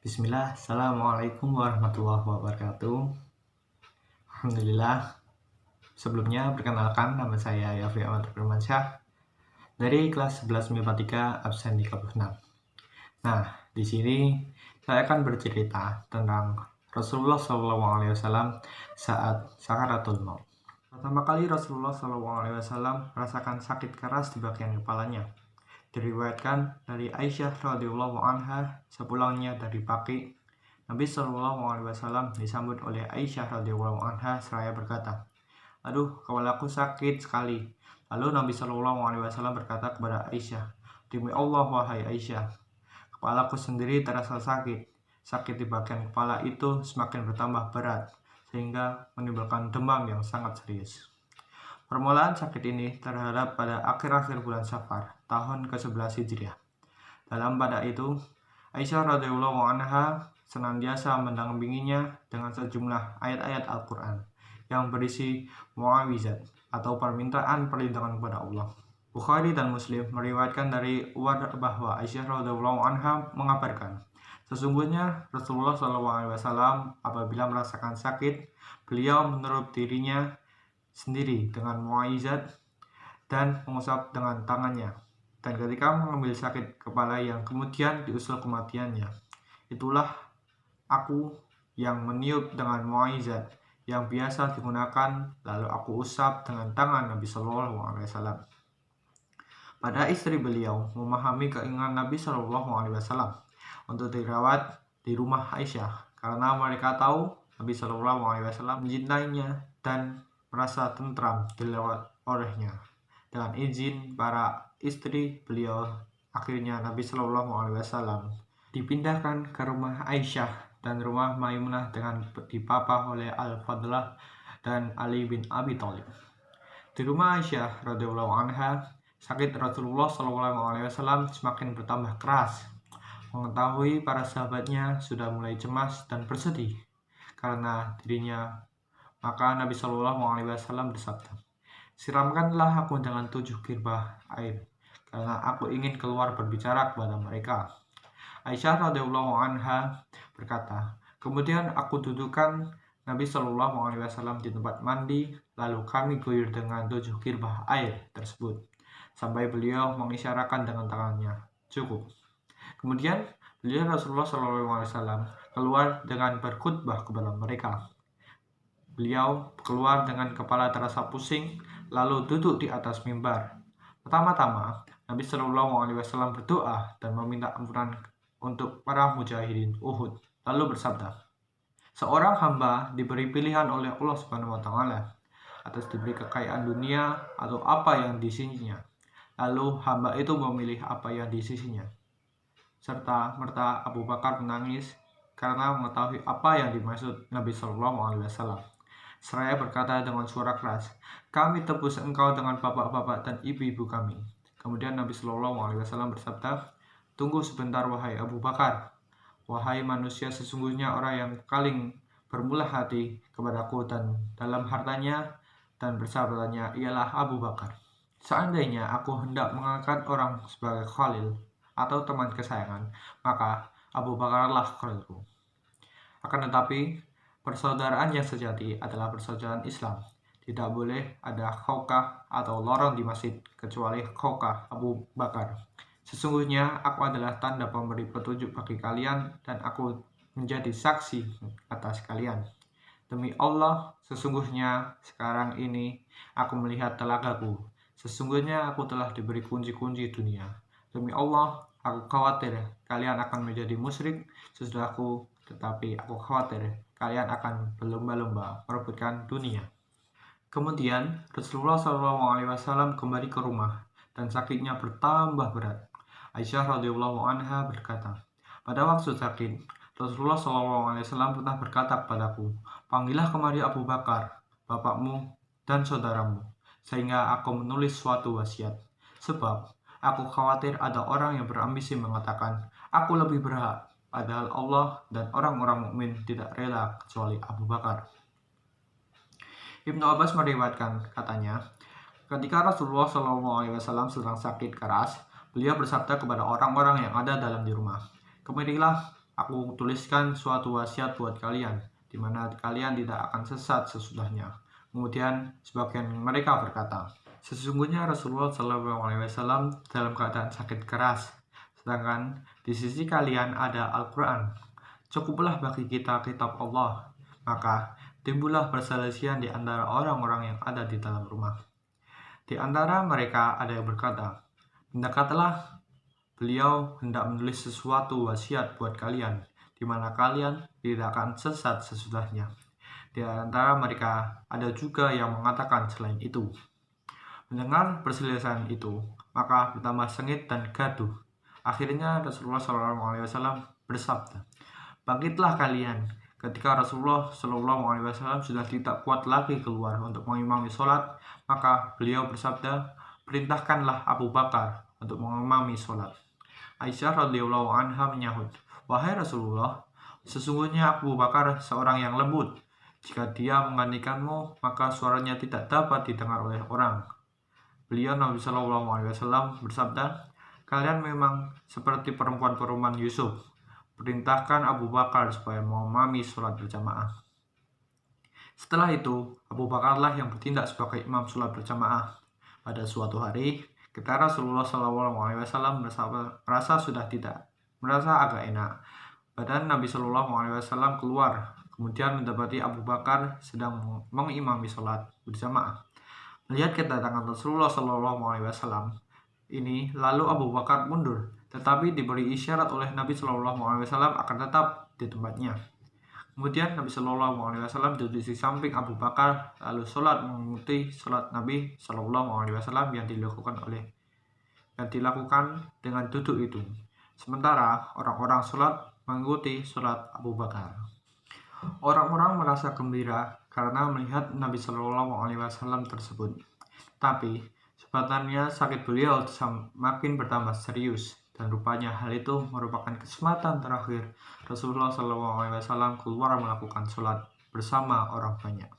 Bismillah, Assalamualaikum warahmatullahi wabarakatuh. Alhamdulillah. Sebelumnya perkenalkan, nama saya Yafri Ahmad Firmansyah dari kelas 11 MIPA 3 absen 36. Nah, di sini saya akan bercerita tentang Rasulullah SAW saat sakaratul maut. Pertama kali Rasulullah SAW merasakan sakit keras di bagian kepalanya. Diriwayatkan dari Aisyah radhiyallahu anha, sepulangnya dari Baqi, Nabi Shallallahu Alaihi Wasallam disambut oleh Aisyah radhiyallahu anha seraya berkata, "Aduh, kepalaku sakit sekali." Lalu Nabi Shallallahu Alaihi Wasallam berkata kepada Aisyah, "Demi Allah, wahai Aisyah, kepalaku sendiri terasa sakit. Sakit di bagian kepala itu semakin bertambah berat, sehingga menimbulkan demam yang sangat serius." Permulaan sakit ini terhadap pada akhir-akhir bulan Safar, tahun ke-11 Hijriah. Dalam pada itu, Aisyah radhiyallahu anha senantiasa mendampinginya dengan sejumlah ayat-ayat Al-Quran yang berisi muawizat atau permintaan perlindungan kepada Allah. Bukhari dan Muslim meriwayatkan dari Umar bahwa Aisyah radhiyallahu anha mengabarkan, sesungguhnya Rasulullah SAW apabila merasakan sakit, beliau menutup dirinya sendiri dengan muawizat dan mengusap dengan tangannya. Dan ketika mengambil sakit kepala yang kemudian diusul kematiannya, itulah aku yang meniup dengan muawizat yang biasa digunakan, lalu aku usap dengan tangan Nabi Shallallahu Alaihi Wasallam. Pada istri beliau memahami keinginan Nabi Shallallahu Alaihi Wasallam untuk dirawat di rumah Aisyah karena mereka tahu Nabi Shallallahu Alaihi Wasallam mencintainya dan merasa tentram dilewat olehnya. Dengan izin para istri beliau, akhirnya Nabi Shallallahu Alaihi Wasallam dipindahkan ke rumah Aisyah dan rumah Maimunah dengan dipapah oleh Al-Fadlah dan Ali bin Abi Thalib. Di rumah Aisyah radhiyallahu anha, sakit Rasulullah SAW semakin bertambah keras. Mengetahui para sahabatnya sudah mulai cemas dan bersedih karena dirinya, maka Nabi SAW bersabda, "Siramkanlah aku dengan 7 girbah air, karena aku ingin keluar berbicara kepada mereka." Aisyah radhiyallahu anha berkata, "Kemudian aku dudukkan Nabi SAW di tempat mandi, lalu kami guyur dengan 7 girbah air tersebut, sampai beliau mengisyaratkan dengan tangannya, 'Cukup.' Kemudian beliau Rasulullah SAW keluar dengan berkhutbah kepada mereka. Beliau keluar dengan kepala terasa pusing, lalu duduk di atas mimbar. Pertama-tama, Nabi SAW berdoa dan meminta ampunan untuk para mujahidin Uhud. Lalu bersabda, "Seorang hamba diberi pilihan oleh Allah Subhanahu wa Ta'ala atas diberi kekayaan dunia atau apa yang di sisinya. Lalu hamba itu memilih apa yang di sisinya." Serta merta Abu Bakar menangis karena mengetahui apa yang dimaksud Nabi SAW. Seraya berkata dengan suara keras, "Kami tebus engkau dengan bapak-bapak dan ibu-ibu kami." Kemudian Nabi SAW bersabda, "Tunggu sebentar wahai Abu Bakar. Wahai manusia, sesungguhnya orang yang paling bermula hati kepadaku dan dalam hartanya dan persahabatannya ialah Abu Bakar. Seandainya aku hendak mengangkat orang sebagai khalil atau teman kesayangan, maka Abu Bakarlah khalilku." Akan tetapi, persaudaraan yang sejati adalah persaudaraan Islam. Tidak boleh ada khawkah atau lorong di masjid kecuali khawkah Abu Bakar. "Sesungguhnya aku adalah tanda pemberi petunjuk bagi kalian dan aku menjadi saksi atas kalian. Demi Allah, sesungguhnya sekarang ini aku melihat telagaku. Sesungguhnya aku telah diberi kunci-kunci dunia. Demi Allah, aku khawatir kalian akan menjadi musyrik sesudahku, tetapi aku khawatir kalian akan berlomba-lomba merebutkan dunia." Kemudian Rasulullah SAW kembali ke rumah dan sakitnya bertambah berat. Aisyah radhiyallahu anha berkata, "Pada waktu sakit, Rasulullah SAW pernah berkata kepadaku, 'Panggillah kemari Abu Bakar, bapakmu dan saudaramu, sehingga aku menulis suatu wasiat. Sebab aku khawatir ada orang yang berambisi mengatakan, aku lebih berhak, padahal Allah dan orang-orang mukmin tidak rela kecuali Abu Bakar.'" Ibnu Abbas meriwayatkan, katanya, ketika Rasulullah SAW sedang sakit keras, beliau bersabda kepada orang-orang yang ada dalam di rumah, "Kemarilah aku tuliskan suatu wasiat buat kalian, di mana kalian tidak akan sesat sesudahnya. Kemudian sebagian mereka berkata, sesungguhnya Rasulullah SAW dalam keadaan sakit keras, sedangkan di sisi kalian ada Al-Quran. Cukuplah bagi kita kitab Allah. Maka timbullah perselisihan di antara orang-orang yang ada di dalam rumah. Di antara mereka ada yang berkata, "Mendekatlah beliau hendak menulis sesuatu wasiat buat kalian, di mana kalian tidak akan sesat sesudahnya." Di antara mereka ada juga yang mengatakan selain itu. Mendengar perselisihan itu, maka bertambah sengit dan gaduh. Akhirnya Rasulullah SAW bersabda, "Bangkitlah kalian." Ketika Rasulullah SAW sudah tidak kuat lagi keluar untuk mengimami sholat, maka beliau bersabda, "Perintahkanlah Abu Bakar untuk mengimami sholat." Aisyah radhiyallahu anha menyahut, "Wahai Rasulullah, sesungguhnya Abu Bakar seorang yang lembut. Jika dia menggantikanmu, maka suaranya tidak dapat didengar oleh orang." Beliau Nabi SAW bersabda, "Kalian memang seperti perempuan-perempuan Yusuf. Perintahkan Abu Bakar supaya mengimami sholat berjamaah." Setelah itu, Abu Bakarlah yang bertindak sebagai imam sholat berjamaah. Pada suatu hari, ketika Rasulullah SAW merasa sudah tidak merasa agak enak, badan Nabi SAW keluar, kemudian mendapati Abu Bakar sedang mengimami sholat berjamaah. Melihat kedatangan Rasulullah SAW ini, lalu Abu Bakar mundur, tetapi diberi isyarat oleh Nabi SAW akan tetap di tempatnya. Kemudian Nabi SAW duduk di samping Abu Bakar, lalu sholat mengikuti sholat Nabi SAW yang dilakukan dengan duduk itu. Sementara orang-orang sholat mengikuti sholat Abu Bakar. Orang-orang merasa gembira karena melihat Nabi SAW tersebut. Tapi sebenarnya sakit beliau semakin bertambah serius, dan rupanya hal itu merupakan kesempatan terakhir Rasulullah SAW keluar melakukan sholat bersama orang banyak.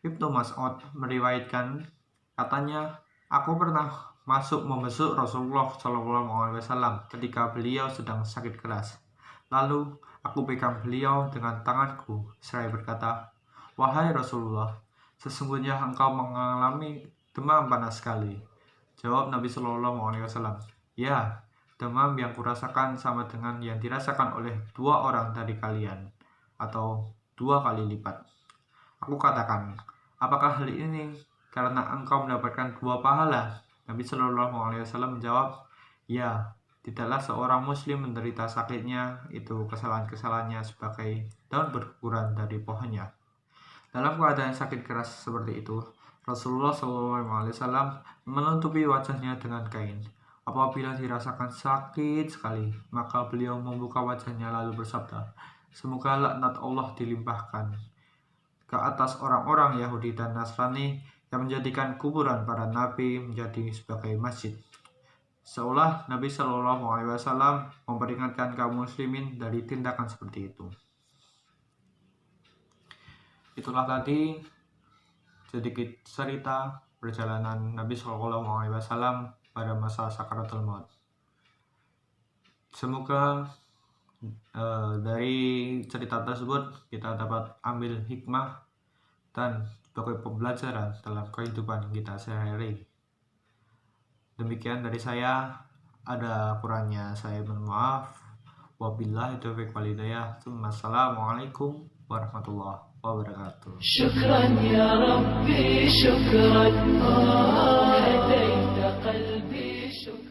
Ibnu Mas'ud meriwayatkan, katanya, "Aku pernah masuk membesuk Rasulullah SAW ketika beliau sedang sakit keras. Lalu aku pegang beliau dengan tanganku seraya berkata, 'Wahai Rasulullah, sesungguhnya engkau mengalami demam panas sekali.' Jawab Nabi SAW, 'Ya, demam yang kurasakan sama dengan yang dirasakan oleh 2 orang dari kalian, atau 2 kali lipat.' Aku katakan, 'Apakah hal ini karena engkau mendapatkan 2 pahala?' Nabi SAW menjawab, 'Ya, tidaklah seorang muslim menderita sakitnya itu kesalahan-kesalahannya sebagai daun berguguran dari pohonnya.' Dalam keadaan sakit keras seperti itu, Rasulullah SAW menutupi wajahnya dengan kain. Apabila dirasakan sakit sekali, maka beliau membuka wajahnya lalu bersabda, 'Semoga laknat Allah dilimpahkan ke atas orang-orang Yahudi dan Nasrani yang menjadikan kuburan para nabi menjadi sebagai masjid.' Seolah Nabi SAW memperingatkan kaum muslimin dari tindakan seperti itu. Itulah tadi sedikit cerita perjalanan Nabi SAW pada masa sakaratul maut. Semoga dari cerita tersebut kita dapat ambil hikmah dan sebagai pembelajaran dalam kehidupan kita sehari-hari. Demikian dari saya, ada kurangnya saya mohon maaf. Wabillahi taufiq wal hidayah. Assalamualaikum warahmatullahi wabarakatuh. Syukran ya Rabbi, syukran, hadaita qalbi, syukran.